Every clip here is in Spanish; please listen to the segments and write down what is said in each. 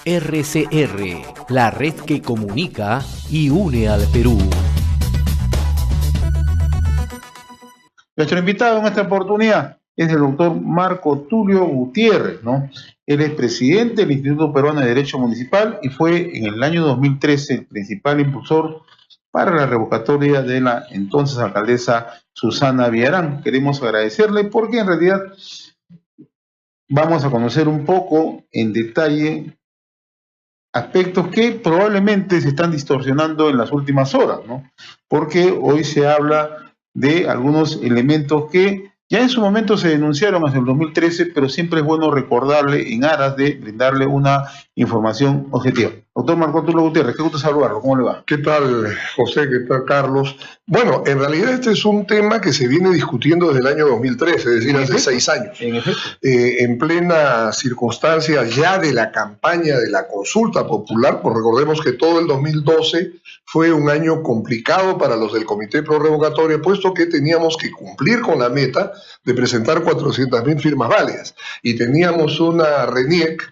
RCR, la red que comunica y une al Perú. Nuestro invitado en esta oportunidad es el doctor Marco Tulio Gutiérrez, ¿no? Él es presidente del Instituto Peruano de Derecho Municipal y fue en el año 2013 el principal impulsor para la revocatoria de la entonces alcaldesa Susana Villarán. Queremos agradecerle porque en realidad vamos a conocer un poco en detalle aspectos que probablemente se están distorsionando en las últimas horas, ¿no? Porque hoy se habla de algunos elementos que ya en su momento se denunciaron hacia el 2013, pero siempre es bueno recordarle en aras de brindarle una información objetiva. Doctor Marco Tulio Gutiérrez, qué gusto saludarlo, ¿cómo le va? ¿Qué tal, José? ¿Qué tal, Carlos? Bueno, en realidad este es un tema que se viene discutiendo desde el año 2013, es decir, hace 6 años. En efecto. En plena circunstancia ya de la campaña de la consulta popular, pues recordemos que todo el 2012 fue un año complicado para los del Comité Pro Revocatoria, puesto que teníamos que cumplir con la meta de presentar 400.000 firmas válidas. Y teníamos un RENIEC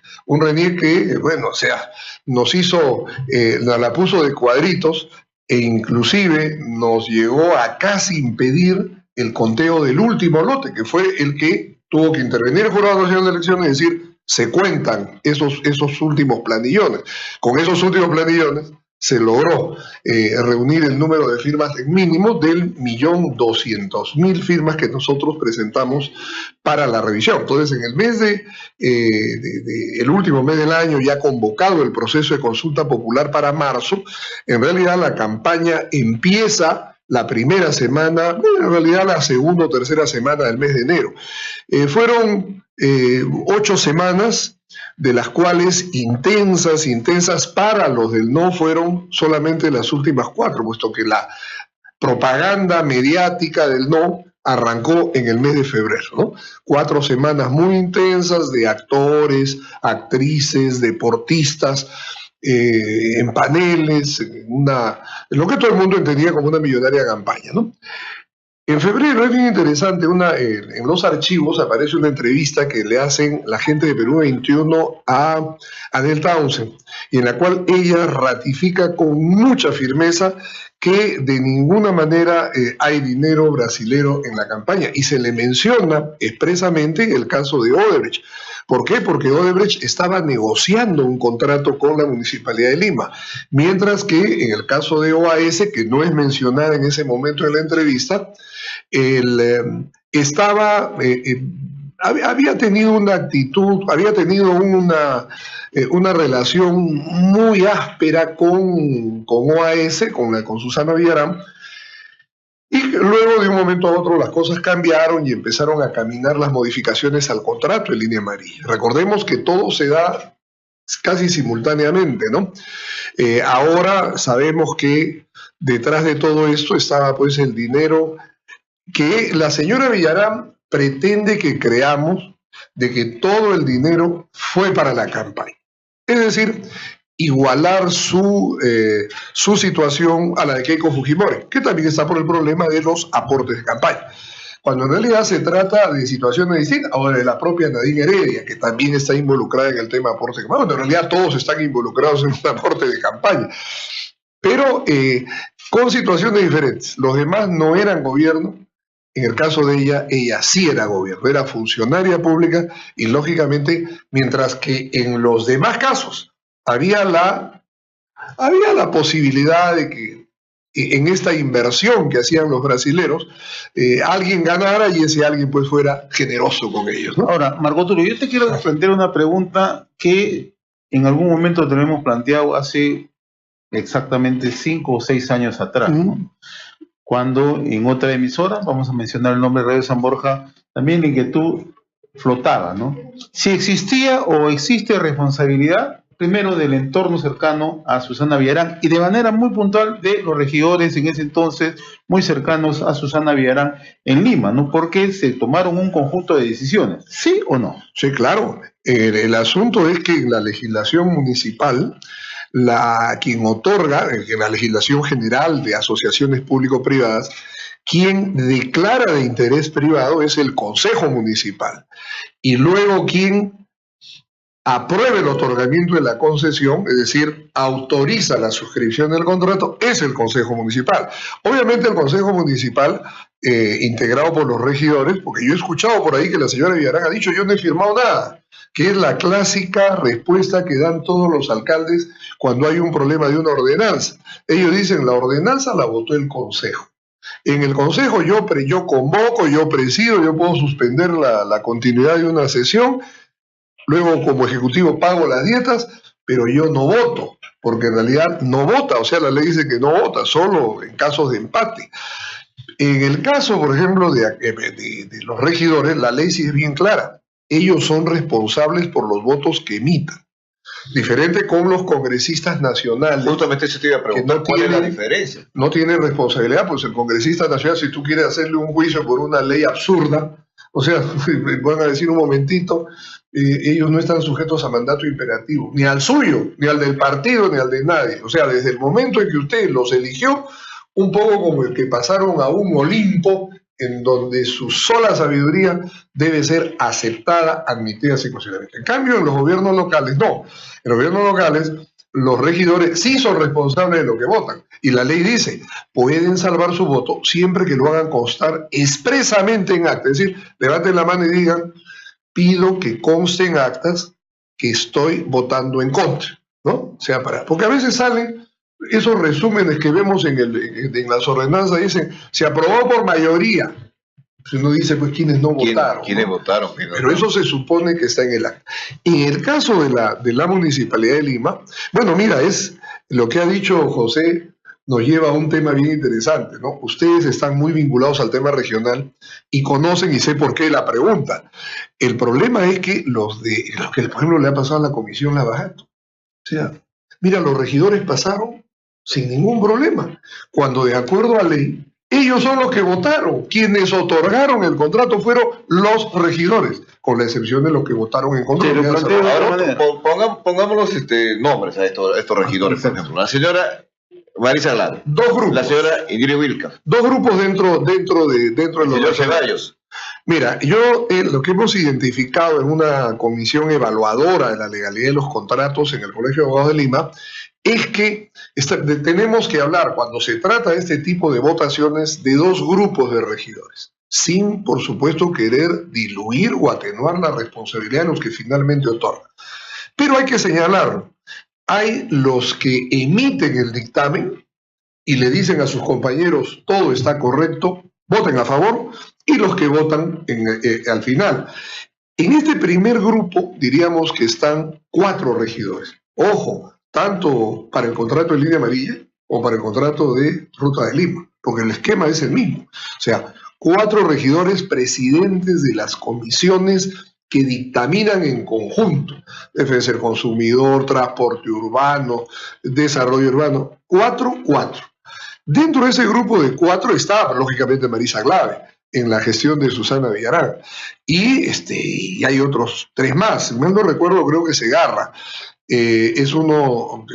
que, bueno, o sea, nos hizo, la puso de cuadritos e inclusive nos llegó a casi impedir el conteo del último lote, que fue el que tuvo que intervenir el Jurado Nacional de Elecciones y decir, se cuentan esos últimos planillones. Con esos últimos planillones se logró reunir el número de firmas mínimo del 1.200.000 firmas que nosotros presentamos para la revisión. Entonces, en el mes el último mes del año, ya convocado el proceso de consulta popular para marzo, en realidad la campaña empieza la primera semana, bueno, en realidad la segunda o tercera semana del mes de enero. Fueron 8 semanas, de las cuales intensas para los del no fueron solamente las últimas 4, puesto que la propaganda mediática del no arrancó en el mes de febrero, ¿no? 4 semanas muy intensas de actores, actrices, deportistas, en paneles, en lo que todo el mundo entendía como una millonaria campaña, ¿no? En febrero es bien interesante, en los archivos aparece una entrevista que le hacen la gente de Perú 21 a Adele Townsend, y en la cual ella ratifica con mucha firmeza que de ninguna manera hay dinero brasilero en la campaña, y se le menciona expresamente el caso de Odebrecht. ¿Por qué? Porque Odebrecht estaba negociando un contrato con la Municipalidad de Lima, mientras que en el caso de OAS, que no es mencionada en ese momento en la entrevista, había tenido una actitud, había tenido una relación muy áspera con OAS, con Susana Villarán, y luego de un momento a otro las cosas cambiaron y empezaron a caminar las modificaciones al contrato de Línea Amarilla. Recordemos que todo se da casi simultáneamente, ¿no? Ahora sabemos que detrás de todo esto estaba pues el dinero que la señora Villarán pretende que creamos, de que todo el dinero fue para la campaña. Es decir, igualar su situación a la de Keiko Fujimori, que también está por el problema de los aportes de campaña. Cuando en realidad se trata de situaciones distintas, o de la propia Nadine Heredia, que también está involucrada en el tema de aporte de campaña. Bueno, en realidad todos están involucrados en un aporte de campaña, pero con situaciones diferentes. Los demás no eran gobierno. En el caso de ella sí era gobierno, era funcionaria pública, y lógicamente, mientras que en los demás casos había la posibilidad de que en esta inversión que hacían los brasileros, alguien ganara y ese alguien pues fuera generoso con ellos, ¿no? Ahora, Marco Tulio, yo te quiero plantear una pregunta que en algún momento tenemos planteado hace exactamente 5 o 6 años atrás, ¿no? Cuando en otra emisora, vamos a mencionar el nombre de Radio San Borja, también la inquietud flotaba, ¿no? Si existía o existe responsabilidad, primero del entorno cercano a Susana Villarán y de manera muy puntual de los regidores en ese entonces muy cercanos a Susana Villarán en Lima, ¿no? Porque se tomaron un conjunto de decisiones, ¿sí o no? Sí, claro. El asunto es que en la legislación municipal, quien otorga, en la legislación general de asociaciones público-privadas, quien declara de interés privado es el Consejo Municipal. Y luego quien apruebe el otorgamiento de la concesión, es decir, autoriza la suscripción del contrato, es el Consejo Municipal. Obviamente el Consejo Municipal, integrado por los regidores, porque yo he escuchado por ahí que la señora Villarán ha dicho, yo no he firmado nada, que es la clásica respuesta que dan todos los alcaldes cuando hay un problema de una ordenanza. Ellos dicen, la ordenanza la votó el Consejo. En el Consejo yo convoco, yo presido, yo puedo suspender la continuidad de una sesión. Luego, como ejecutivo, pago las dietas, pero yo no voto, porque en realidad no vota, o sea, la ley dice que no vota, solo en casos de empate. En el caso, por ejemplo, de los regidores, la ley sí es bien clara. Ellos son responsables por los votos que emitan. Diferente con los congresistas nacionales. Justamente eso te iba a preguntar, no ¿cuál es la diferencia? No tienen responsabilidad, pues el congresista nacional, si tú quieres hacerle un juicio por una ley absurda, o sea, van a decir un momentito, ellos no están sujetos a mandato imperativo, ni al suyo, ni al del partido, ni al de nadie. O sea, desde el momento en que usted los eligió, un poco como el que pasaron a un Olimpo en donde su sola sabiduría debe ser aceptada, admitida psicológicamente. En cambio, en los gobiernos locales, no. En los gobiernos locales, los regidores sí son responsables de lo que votan. Y la ley dice, pueden salvar su voto siempre que lo hagan constar expresamente en acta. Es decir, levanten la mano y digan, pido que conste en actas que estoy votando en contra, ¿no? O sea, porque a veces salen esos resúmenes que vemos en las ordenanzas, dicen, se aprobó por mayoría. Uno dice, pues, ¿quiénes no votaron? ¿Quiénes ¿no? votaron? Pero eso se supone que está en el acta. En el caso de la Municipalidad de Lima, bueno, mira, es lo que ha dicho José, nos lleva a un tema bien interesante, ¿no? Ustedes están muy vinculados al tema regional y conocen, y sé por qué la pregunta. El problema es que los que, por ejemplo, le ha pasado a la Comisión Lavajato. O sea, mira, los regidores pasaron sin ningún problema, cuando de acuerdo a ley, ellos son los que votaron. Quienes otorgaron el contrato fueron los regidores, con la excepción de los que votaron en contra. Ahora, pongámonos nombres a estos regidores, por ejemplo. La señora Marisa Glad. Dos grupos. La señora Indira Wilca. Dos grupos dentro de los señor Ceballos. Mira, yo lo que hemos identificado en una comisión evaluadora de la legalidad de los contratos en el Colegio de Abogados de Lima es que tenemos que hablar, cuando se trata de este tipo de votaciones, de dos grupos de regidores, sin, por supuesto, querer diluir o atenuar la responsabilidad de los que finalmente otorgan. Pero hay que señalarlo. Hay los que emiten el dictamen y le dicen a sus compañeros, todo está correcto, voten a favor, y los que votan al final. En este primer grupo diríamos que están 4 regidores. Ojo, tanto para el contrato de Línea Amarilla o para el contrato de Ruta de Lima, porque el esquema es el mismo. O sea, 4 regidores presidentes de las comisiones que dictaminan en conjunto. Defensa del consumidor, transporte urbano, desarrollo urbano. 4. Dentro de ese grupo de 4 está, lógicamente, Marisa Glad, en la gestión de Susana Villarán. Y hay otros 3 más. Si mal no recuerdo, creo que Segarra es uno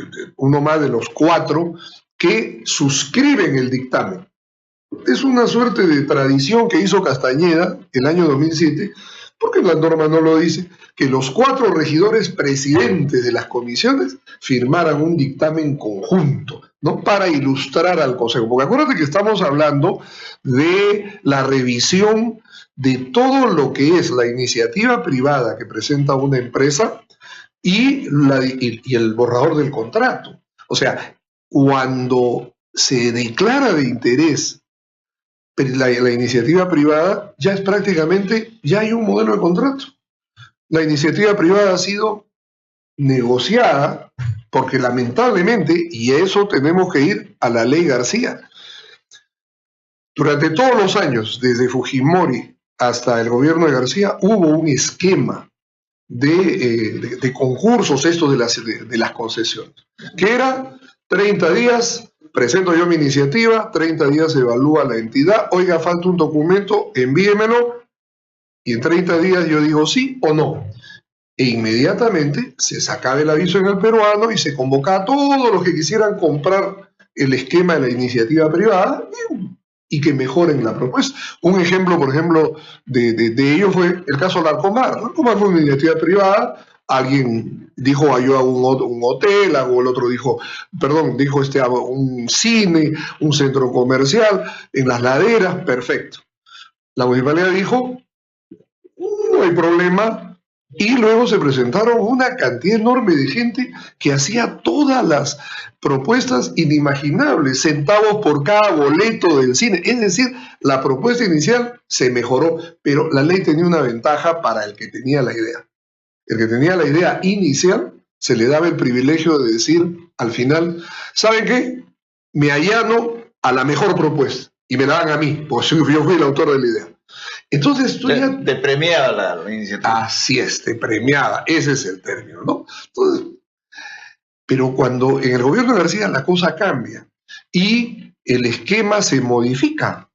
más de los 4 que suscriben el dictamen. Es una suerte de tradición que hizo Castañeda el año 2007, porque la norma no lo dice, que los 4 regidores presidentes de las comisiones firmaran un dictamen conjunto, ¿no? Para ilustrar al Consejo. Porque acuérdate que estamos hablando de la revisión de todo lo que es la iniciativa privada que presenta una empresa y el borrador del contrato. O sea, cuando se declara de interés la iniciativa privada, ya es prácticamente, ya hay un modelo de contrato. La iniciativa privada ha sido negociada porque lamentablemente, y a eso tenemos que ir a la ley García, durante todos los años, desde Fujimori hasta el gobierno de García, hubo un esquema de concursos estos de las concesiones, que era 30 días, presento yo mi iniciativa, 30 días evalúa la entidad, oiga, falta un documento, envíemelo, y en 30 días yo digo sí o no. E inmediatamente se sacaba el aviso en el peruano y se convocaba a todos los que quisieran comprar el esquema de la iniciativa privada y que mejoren la propuesta. Un ejemplo, por ejemplo, de ello fue el caso Larcomar. Larcomar fue una iniciativa privada, alguien dijo, yo hago un hotel, hago, el otro dijo, perdón, dijo hago un cine, un centro comercial, en las laderas, perfecto. La municipalidad dijo, no hay problema, y luego se presentaron una cantidad enorme de gente que hacía todas las propuestas inimaginables, centavos por cada boleto del cine. Es decir, la propuesta inicial se mejoró, pero la ley tenía una ventaja para el que tenía la idea. El que tenía la idea inicial se le daba el privilegio de decir al final, ¿saben qué? Me allano a la mejor propuesta y me la dan a mí, porque yo fui el autor de la idea. Entonces tú ya... Te premiaba la iniciativa. Así es, te premiaba, ese es el término, ¿no? Entonces, pero cuando en el gobierno de García la cosa cambia y el esquema se modifica,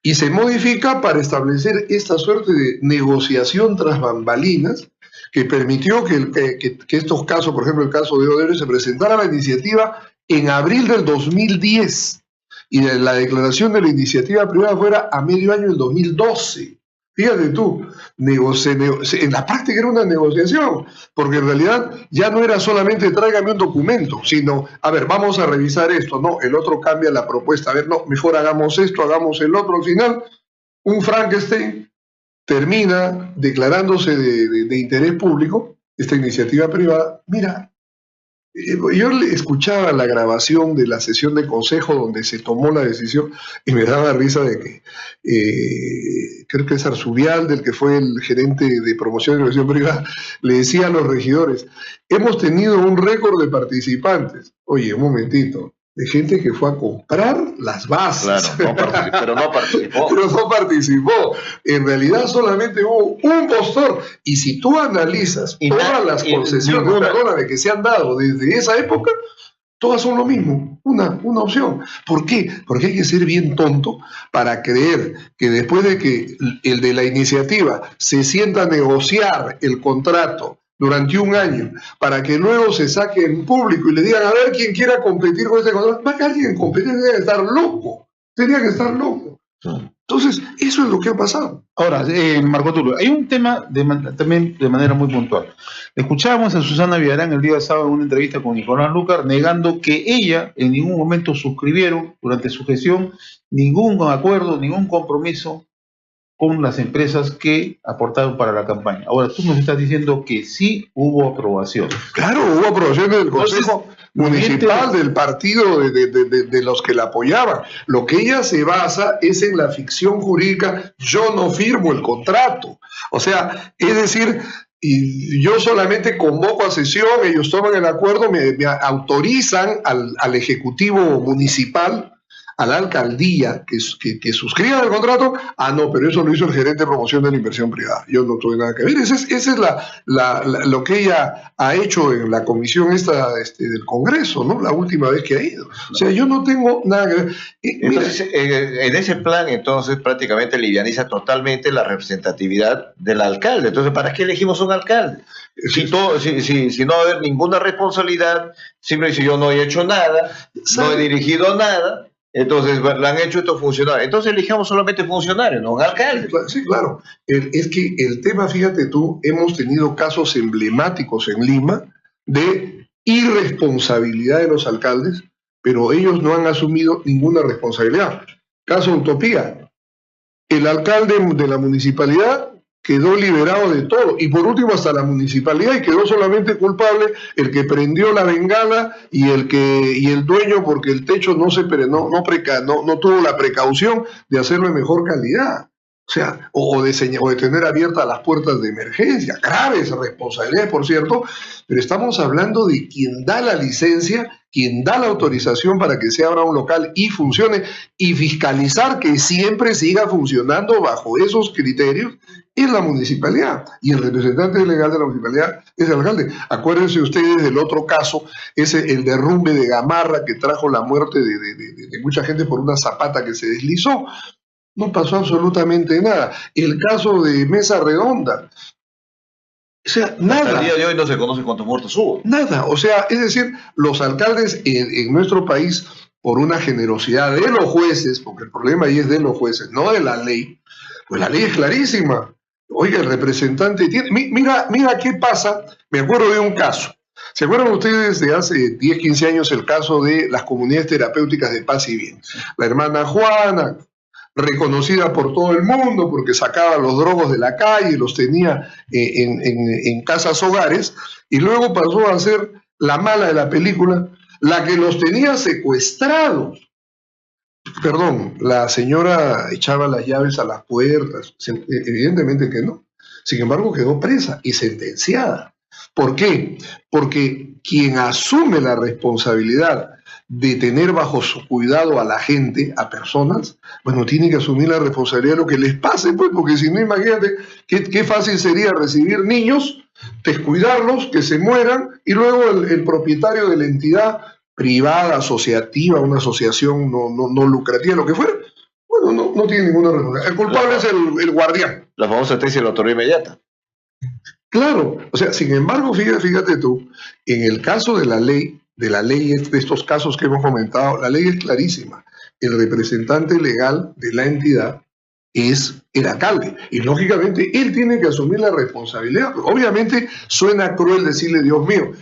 y se modifica para establecer esta suerte de negociación tras bambalinas que permitió que estos casos, por ejemplo el caso de Odebrecht, se presentara la iniciativa en abril del 2010 y la declaración de la iniciativa privada fuera a medio año del 2012. Fíjate tú, en la práctica era una negociación, porque en realidad ya no era solamente tráigame un documento, sino, a ver, vamos a revisar esto, no, el otro cambia la propuesta, a ver, no, mejor hagamos esto, hagamos el otro. Al final, un Frankenstein termina declarándose de interés público, esta iniciativa privada. Mira, yo le escuchaba la grabación de la sesión de consejo donde se tomó la decisión y me daba risa de que creo que es Arzubial, del que fue el gerente de promoción de inversión privada, le decía a los regidores, hemos tenido un récord de participantes. Oye, un momentito, de gente que fue a comprar las bases. Claro, pero no participó. Pero no participó. En realidad solamente hubo un postor. Y si tú analizas todas las concesiones, perdóname, que se han dado desde esa época, todas son lo mismo, una opción. ¿Por qué? Porque hay que ser bien tonto para creer que después de que el de la iniciativa se sienta a negociar el contrato durante un año, para que luego se saque en público y le digan, a ver quién quiera competir con este contrato, va a que alguien competir, tenía que estar loco, tenía que estar loco. Entonces, eso es lo que ha pasado. Ahora, Marco Tulio, hay un tema también de manera muy puntual. Escuchábamos a Susana Villarán el día sábado en una entrevista con Nicolás Lucar negando que ella en ningún momento suscribieron durante su gestión ningún acuerdo, ningún compromiso con las empresas que aportaron para la campaña. Ahora, tú nos estás diciendo que sí hubo aprobación. Claro, hubo aprobación del Consejo Municipal, del partido de los que la apoyaban. Lo que ella se basa es en la ficción jurídica, yo no firmo el contrato. O sea, es decir, y yo solamente convoco a sesión, ellos toman el acuerdo, me autorizan al Ejecutivo Municipal, a la alcaldía que suscriban el contrato. Ah, no, pero eso lo hizo el gerente de promoción de la inversión privada. Yo no tuve nada que ver. Esa es lo que ella ha hecho en la comisión del Congreso, ¿no? La última vez que ha ido. O sea, yo no tengo nada que ver. Entonces, en ese plan, entonces, prácticamente livianiza totalmente la representatividad del alcalde. Entonces, ¿para qué elegimos un alcalde? Si no va a haber ninguna responsabilidad, simplemente si yo no he hecho nada, no he dirigido nada, entonces lo han hecho estos funcionarios. Entonces elijamos solamente funcionarios, no un alcalde. Sí, claro. Es que el tema, fíjate tú, hemos tenido casos emblemáticos en Lima de irresponsabilidad de los alcaldes, pero ellos no han asumido ninguna responsabilidad. Caso Utopía. El alcalde de la municipalidad quedó liberado de todo, y por último hasta la municipalidad, y quedó solamente culpable el que prendió la bengala y el dueño, porque el techo no tuvo la precaución de hacerlo de mejor calidad. O sea, o de tener abiertas las puertas de emergencia. Graves responsabilidades, por cierto, pero estamos hablando de quien da la licencia, quien da la autorización para que se abra un local y funcione, y fiscalizar que siempre siga funcionando bajo esos criterios es la municipalidad. Y el representante legal de la municipalidad es el alcalde. Acuérdense ustedes del otro caso, el derrumbe de Gamarra que trajo la muerte de mucha gente por una zapata que se deslizó. No pasó absolutamente nada. El caso de Mesa Redonda. O sea, nada. Hasta el día de hoy no se conoce cuántos muertos hubo. Nada. O sea, es decir, los alcaldes en nuestro país, por una generosidad de los jueces, porque el problema ahí es de los jueces, no de la ley, pues la ley es clarísima. Oiga, el representante tiene... Mira qué pasa. Me acuerdo de un caso. ¿Se acuerdan ustedes de hace 10, 15 años el caso de las comunidades terapéuticas de Paz y Bien? La hermana Juana, reconocida por todo el mundo porque sacaba los drogos de la calle y los tenía en casas hogares, y luego pasó a ser la mala de la película, la que los tenía secuestrados. Perdón, la señora echaba las llaves a las puertas, evidentemente que no. Sin embargo, quedó presa y sentenciada. ¿Por qué? Porque quien asume la responsabilidad de tener bajo su cuidado a la gente, a personas, bueno, tiene que asumir la responsabilidad de lo que les pase, pues, porque si no, imagínate qué fácil sería recibir niños, descuidarlos, que se mueran, y luego el propietario de la entidad privada, asociativa, una asociación no lucrativa, lo que fuera, bueno, no tiene ninguna responsabilidad. El culpable es el guardián. La famosa tesis de la autoría inmediata. Claro, o sea, sin embargo, fíjate tú, en el caso de la ley, de estos casos que hemos comentado, la ley es clarísima. El representante legal de la entidad es el alcalde, y lógicamente él tiene que asumir la responsabilidad. Obviamente suena cruel decirle, Dios mío,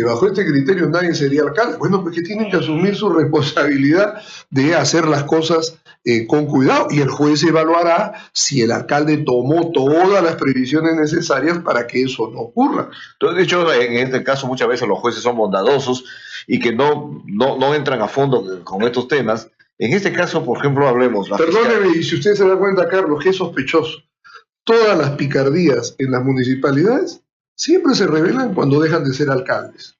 bajo este criterio nadie sería alcalde. Bueno, porque tienen que asumir su responsabilidad de hacer las cosas con cuidado, y el juez evaluará si el alcalde tomó todas las previsiones necesarias para que eso no ocurra. De hecho, en este caso muchas veces los jueces son bondadosos y que no entran a fondo con estos temas. En este caso, por ejemplo, hablemos... Perdóneme, y si usted se da cuenta, Carlos, que es sospechoso, todas las picardías en las municipalidades siempre se revelan cuando dejan de ser alcaldes,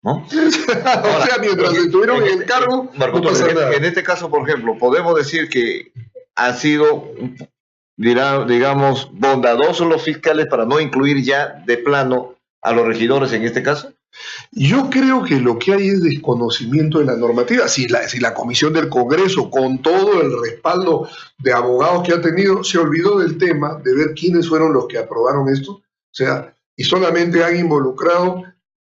¿no? O sea, mientras estuvieron en el cargo, Marco, no pasa nada. En este caso, por ejemplo, podemos decir que han sido, digamos, bondadosos los fiscales para no incluir ya de plano a los regidores en este caso. Yo creo que lo que hay es desconocimiento de la normativa. Si la Comisión del Congreso, con todo el respaldo de abogados que ha tenido, se olvidó del tema, de ver quiénes fueron los que aprobaron esto, o sea, y solamente han involucrado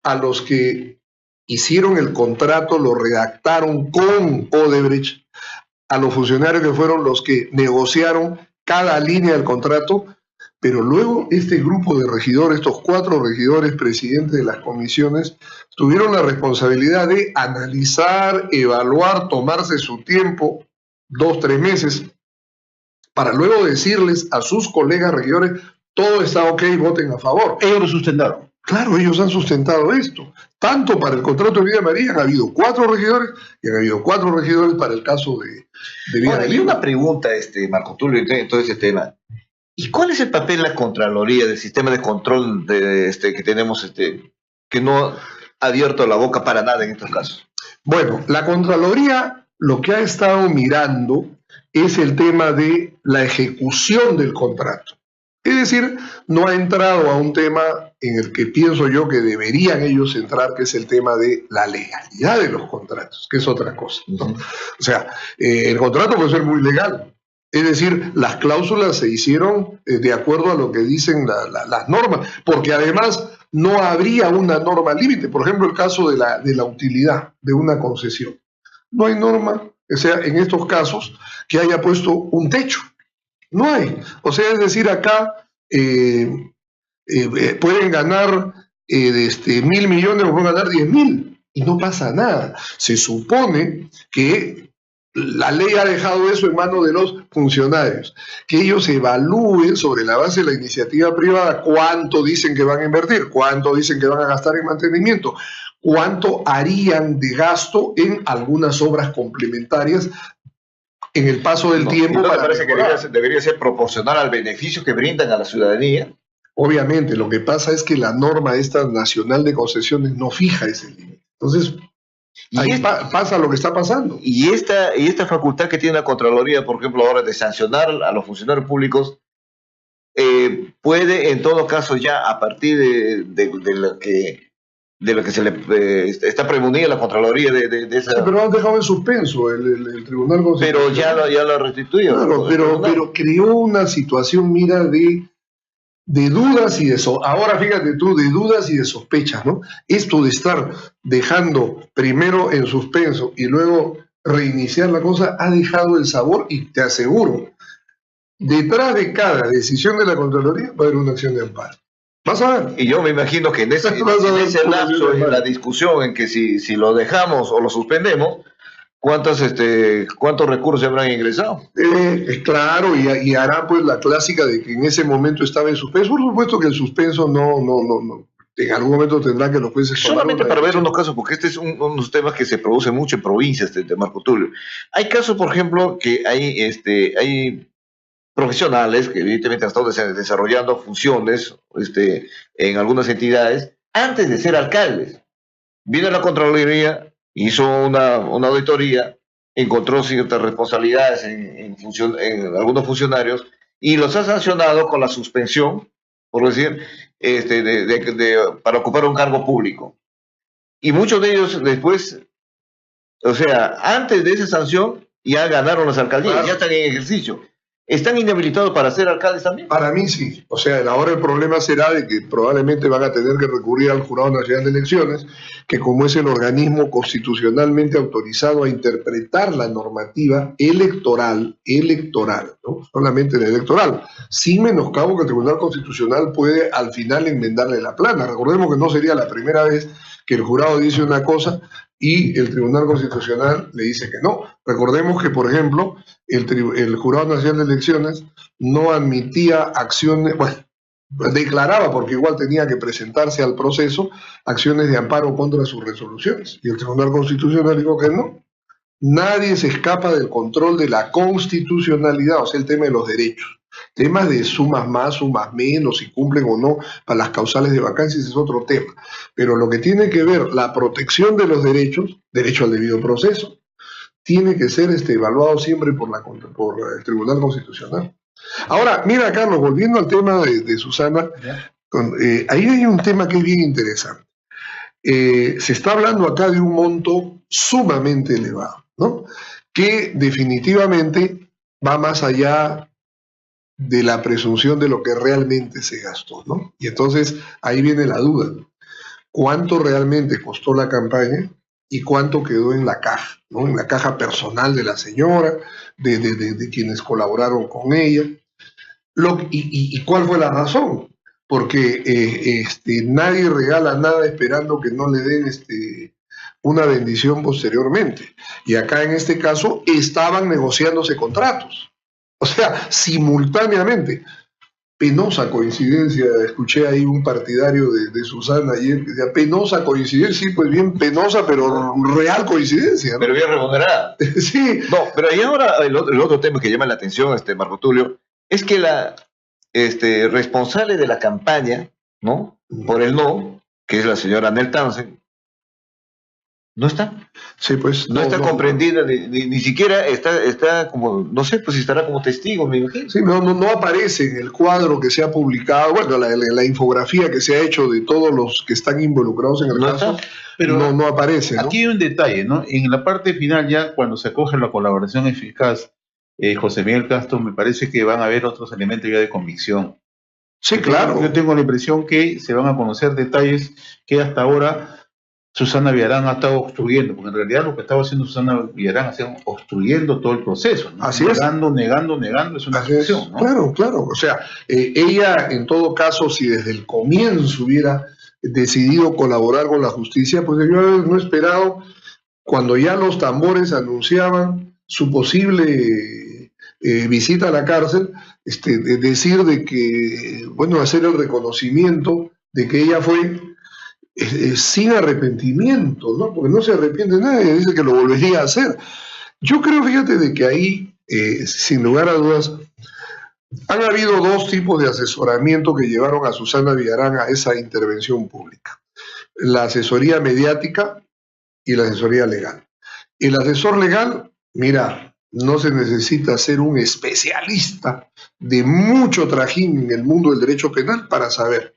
a los que hicieron el contrato, lo redactaron con Odebrecht, a los funcionarios que fueron los que negociaron cada línea del contrato, pero luego este grupo de regidores, estos 4 regidores presidentes de las comisiones, tuvieron la responsabilidad de analizar, evaluar, tomarse su tiempo, 2, 3 meses, para luego decirles a sus colegas regidores, todo está ok, voten a favor. Ellos lo sustentaron. Claro, ellos han sustentado esto. Tanto para el contrato de Villa María han habido 4 regidores y han habido 4 regidores para el caso de Villa María. Hay una pregunta, Marco Tulio, en todo ese tema. ¿Y cuál es el papel de la Contraloría, del sistema de control que tenemos, que no ha abierto la boca para nada en estos casos? Bueno, la Contraloría lo que ha estado mirando es el tema de la ejecución del contrato. Es decir, no ha entrado a un tema en el que pienso yo que deberían ellos entrar, que es el tema de la legalidad de los contratos, que es otra cosa, ¿no? O sea, el contrato puede ser muy legal. Es decir, las cláusulas se hicieron de acuerdo a lo que dicen las normas, porque además no habría una norma límite. Por ejemplo, el caso de la utilidad de una concesión. No hay norma, o sea, en estos casos, que haya puesto un techo. No hay. O sea, es decir, acá pueden ganar 1.000 millones o pueden ganar 10.000 y no pasa nada. Se supone que la ley ha dejado eso en manos de los funcionarios, que ellos evalúen sobre la base de la iniciativa privada cuánto dicen que van a invertir, cuánto dicen que van a gastar en mantenimiento, cuánto harían de gasto en algunas obras complementarias en el paso del tiempo. ¿No te parece que debería ser proporcional al beneficio que brindan a la ciudadanía? Obviamente, lo que pasa es que la norma esta nacional de concesiones no fija ese límite. Entonces, ahí pasa lo que está pasando. Y esta facultad que tiene la Contraloría, por ejemplo, ahora de sancionar a los funcionarios públicos, puede en todo caso ya a partir de lo que se le está premunida la Contraloría de esa... Sí, pero han dejado en suspenso el Tribunal Constitucional. Pero ya lo restituyó. Claro, pero creó una situación, mira, de dudas y de... Ahora fíjate tú, de dudas y de sospechas, ¿no? Esto de estar dejando primero en suspenso y luego reiniciar la cosa ha dejado el sabor, y te aseguro detrás de cada decisión de la Contraloría va a haber una acción de amparo. Vas a ver. Y yo me imagino que en ese lapso, en la discusión en que si lo dejamos o lo suspendemos, ¿cuántos recursos habrán ingresado? Claro, y hará pues la clásica de que en ese momento estaba en suspenso. Por supuesto que el suspenso no. En algún momento tendrán que los jueces... Solamente para ver unos casos, porque este es unos temas que se produce mucho en provincias de Marco Tulio. Hay casos, por ejemplo, que hay profesionales que evidentemente han estado desarrollando funciones en algunas entidades antes de ser alcaldes. Vino la Contraloría, hizo una auditoría, encontró ciertas responsabilidades en algunos funcionarios y los ha sancionado con la suspensión, por decir, para ocupar un cargo público. Y muchos de ellos después, o sea, antes de esa sanción, ya ganaron las alcaldías, claro. Ya están en ejercicio. ¿Están inhabilitados para ser alcaldes también? Para mí sí. O sea, ahora el problema será de que probablemente van a tener que recurrir al Jurado Nacional de Elecciones, que como es el organismo constitucionalmente autorizado a interpretar la normativa electoral, ¿no? Solamente la electoral, sin menoscabo que el Tribunal Constitucional puede al final enmendarle la plana. Recordemos que no sería la primera vez que el jurado dice una cosa y el Tribunal Constitucional le dice que no. Recordemos que, por ejemplo, el Jurado Nacional de Elecciones no admitía acciones, bueno, declaraba, porque igual tenía que presentarse al proceso, acciones de amparo contra sus resoluciones. Y el Tribunal Constitucional dijo que no. Nadie se escapa del control de la constitucionalidad, o sea, el tema de los derechos. Temas de sumas más, sumas menos, si cumplen o no para las causales de vacancias es otro tema. Pero lo que tiene que ver la protección de los derechos, derecho al debido proceso, tiene que ser evaluado siempre por el Tribunal Constitucional. Ahora, mira, Carlos, volviendo al tema de Susana, ahí hay un tema que es bien interesante. Se está hablando acá de un monto sumamente elevado, ¿no? Que definitivamente va más allá de la presunción de lo que realmente se gastó, ¿no? Y entonces ahí viene la duda. ¿Cuánto realmente costó la campaña y cuánto quedó en la caja, ¿no? En la caja personal de la señora, de quienes colaboraron con ella? ¿Y cuál fue la razón? Porque nadie regala nada esperando que no le den una bendición posteriormente. Y acá en este caso estaban negociándose contratos. O sea, simultáneamente. Penosa coincidencia, escuché ahí un partidario de Susana ayer que decía, penosa coincidencia, sí, pues bien penosa, pero real coincidencia, ¿no? Pero bien remunerada. Sí. No, pero ahí ahora el otro tema que llama la atención, Marco Tulio, es que la responsable de la campaña, ¿no? Por el no, que es la señora Nel Townsend, no está. Sí, pues. No está comprendida, ni siquiera está como, no sé, pues estará como testigo, me imagino. Sí, no aparece en el cuadro que se ha publicado, bueno, la infografía que se ha hecho de todos los que están involucrados en el caso, pero no aparece, ¿no? Aquí hay un detalle, ¿no? En la parte final ya, cuando se acoge la colaboración eficaz, José Miguel Castro, me parece que van a haber otros elementos ya de convicción. Sí, claro. Yo tengo la impresión que se van a conocer detalles que hasta ahora Susana Villarán ha estado obstruyendo, porque en realidad lo que estaba haciendo Susana Villarán es obstruyendo todo el proceso, ¿no? Así negando, es una acción, ¿no? Claro. O sea, ella, en todo caso, si desde el comienzo hubiera decidido colaborar con la justicia, pues yo no he esperado, cuando ya los tambores anunciaban su posible visita a la cárcel, decir de que, bueno, hacer el reconocimiento de que ella fue sin arrepentimiento, ¿no? Porque no se arrepiente de nada, y dice que lo volvería a hacer. Yo creo, fíjate, de que ahí, sin lugar a dudas, han habido dos tipos de asesoramiento que llevaron a Susana Villarán a esa intervención pública. La asesoría mediática y la asesoría legal. El asesor legal, mira, no se necesita ser un especialista de mucho trajín en el mundo del derecho penal para saber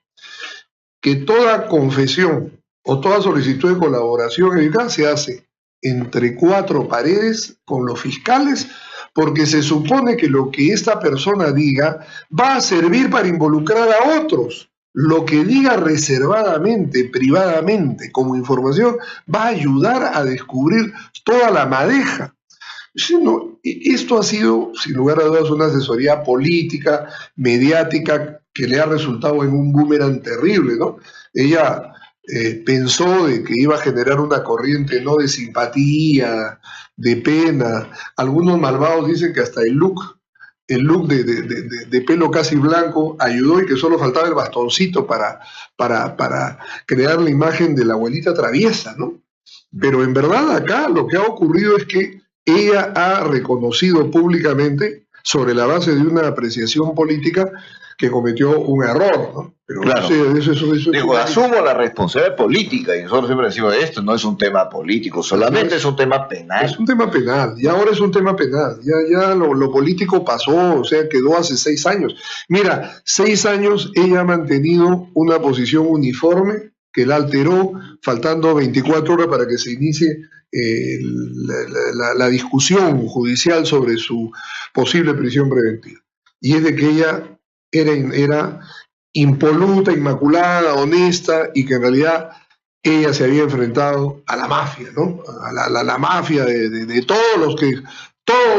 que toda confesión o toda solicitud de colaboración eficaz se hace entre cuatro paredes con los fiscales, porque se supone que lo que esta persona diga va a servir para involucrar a otros. Lo que diga reservadamente, privadamente, como información, va a ayudar a descubrir toda la madeja. Sí, no, esto ha sido, sin lugar a dudas, una asesoría política, mediática, que le ha resultado en un boomerang terrible, ¿no? Ella pensó de que iba a generar una corriente, ¿no?, de simpatía, de pena. Algunos malvados dicen que hasta el look de pelo casi blanco ayudó y que solo faltaba el bastoncito para crear la imagen de la abuelita traviesa, ¿no? Pero en verdad acá lo que ha ocurrido es que ella ha reconocido públicamente, sobre la base de una apreciación política, que cometió un error, ¿no? Pero Claro. eso Digo, asumo la responsabilidad política y nosotros siempre decimos, esto no es un tema político, solamente es un tema penal. es un tema penal, y ahora es un tema penal, ya lo político pasó, o sea, quedó hace 6 años. Mira, 6 años ella ha mantenido una posición uniforme que la alteró, faltando 24 horas para que se inicie la discusión judicial sobre su posible prisión preventiva. Y es de que ella era impoluta, inmaculada, honesta, y que en realidad ella se había enfrentado a la mafia, ¿no? A la mafia de todos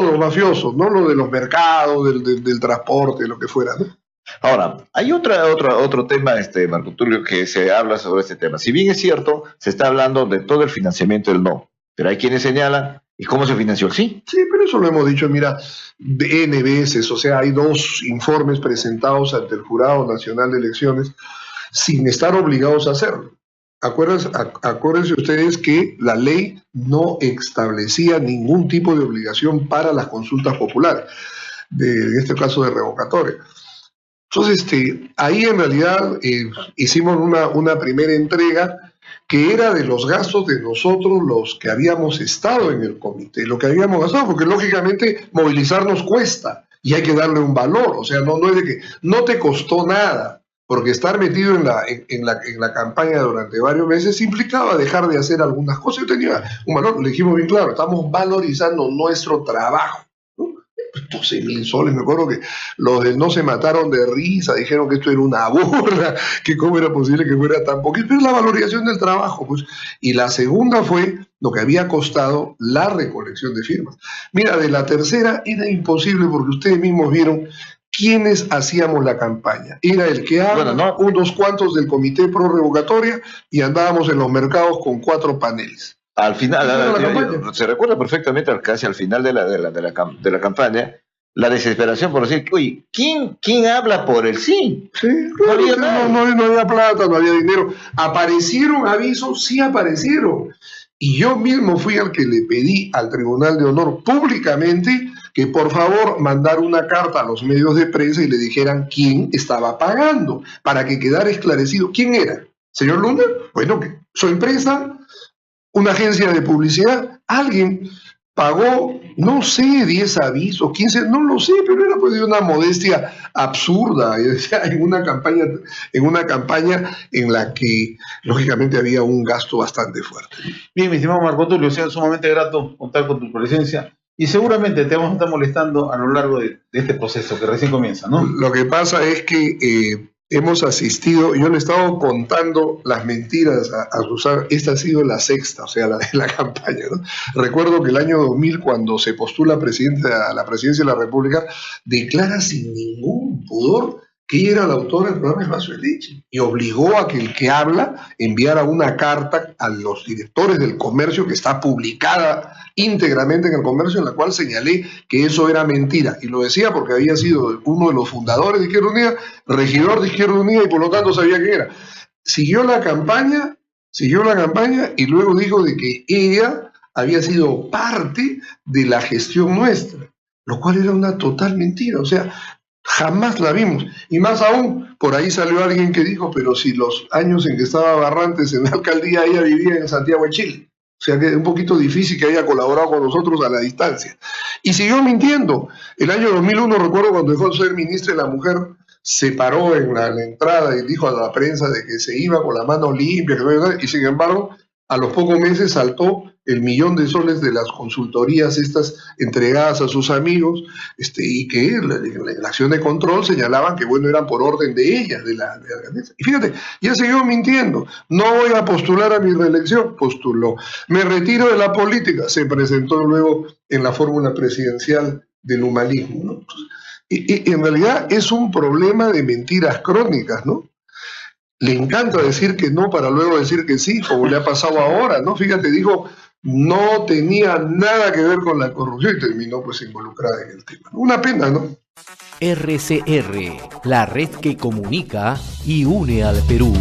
los mafiosos, no lo de los mercados, del transporte, lo que fuera, ¿no? Ahora, hay otro tema, Marco Tulio, que se habla sobre este tema. Si bien es cierto, se está hablando de todo el financiamiento del no, pero hay quienes señalan, ¿y cómo se financió el sí? Sí, pero eso lo hemos dicho, mira, de N veces, o sea, hay 2 informes presentados ante el Jurado Nacional de Elecciones sin estar obligados a hacerlo. Acuérdense ustedes que la ley no establecía ningún tipo de obligación para las consultas populares, en este caso de revocatoria. Entonces, ahí en realidad hicimos una primera entrega que era de los gastos de nosotros los que habíamos estado en el comité, lo que habíamos gastado, porque lógicamente movilizarnos cuesta y hay que darle un valor, o sea, no es de que no te costó nada, porque estar metido en la campaña durante varios meses implicaba dejar de hacer algunas cosas. Yo tenía un valor, le dijimos bien claro, estamos valorizando nuestro trabajo. 12.000 soles, me acuerdo que los de No Se Mataron de Risa dijeron que esto era una burla, que cómo era posible que fuera tan poquito, pero es la valorización del trabajo, pues. Y la segunda fue lo que había costado la recolección de firmas. Mira, de la tercera era imposible porque ustedes mismos vieron quiénes hacíamos la campaña. Era el que habla, Bueno, no. unos cuantos del comité pro revocatoria, y andábamos en los mercados con 4 paneles. Al final, campaña. se recuerda perfectamente casi al final de la campaña, la desesperación por decir, uy, ¿quién habla por el sí? Sí, No había nada. no había plata, no había dinero. ¿Aparecieron avisos? Sí aparecieron. Y yo mismo fui al que le pedí al Tribunal de Honor públicamente que por favor mandara una carta a los medios de prensa y le dijeran quién estaba pagando, para que quedara esclarecido quién era. Señor Luna, bueno, que su empresa, una agencia de publicidad, alguien pagó, no sé, 10 avisos, 15, no lo sé, pero era pues de una modestia absurda, en una campaña en la que lógicamente había un gasto bastante fuerte. Bien, mi estimado Marco Tulio, ha sido sumamente grato contar con tu presencia y seguramente te vamos a estar molestando a lo largo de este proceso que recién comienza, ¿no? Lo que pasa es que hemos asistido, yo le he estado contando las mentiras a Susana, esta ha sido la sexta, o sea, la de la campaña, ¿no? Recuerdo que el año 2000, cuando se postula a la presidencia de la República, declara sin ningún pudor que ella era la autora del programa El Vaso de Leche, y obligó a que el que habla enviara una carta a los directores del comercio, que está publicada íntegramente en el comercio, en la cual señalé que eso era mentira, y lo decía porque había sido uno de los fundadores de Izquierda Unida, regidor de Izquierda Unida, y por lo tanto sabía quién era. Siguió la campaña y luego dijo de que ella había sido parte de la gestión nuestra, lo cual era una total mentira, o sea, jamás la vimos. Y más aún, por ahí salió alguien que dijo, pero si los años en que estaba Barrantes en la alcaldía, ella vivía en Santiago de Chile. O sea que es un poquito difícil que haya colaborado con nosotros a la distancia. Y siguió mintiendo. El año 2001, recuerdo, cuando dejó de ser ministra de la Mujer, se paró en la entrada y dijo a la prensa de que se iba con la mano limpia, y sin embargo, a los pocos meses saltó el millón de soles de las consultorías estas entregadas a sus amigos, y que la acción de control señalaban que, bueno, eran por orden de ella, de la alcaldesa. Y fíjate, ya siguió mintiendo. No voy a postular a mi reelección, postuló. Me retiro de la política, se presentó luego en la fórmula presidencial del humanismo, ¿no? Y en realidad es un problema de mentiras crónicas, ¿no? Le encanta decir que no para luego decir que sí, como le ha pasado ahora, ¿no? Fíjate, dijo, no tenía nada que ver con la corrupción y terminó pues involucrada en el tema. Una pena, ¿no? RCR, la red que comunica y une al Perú.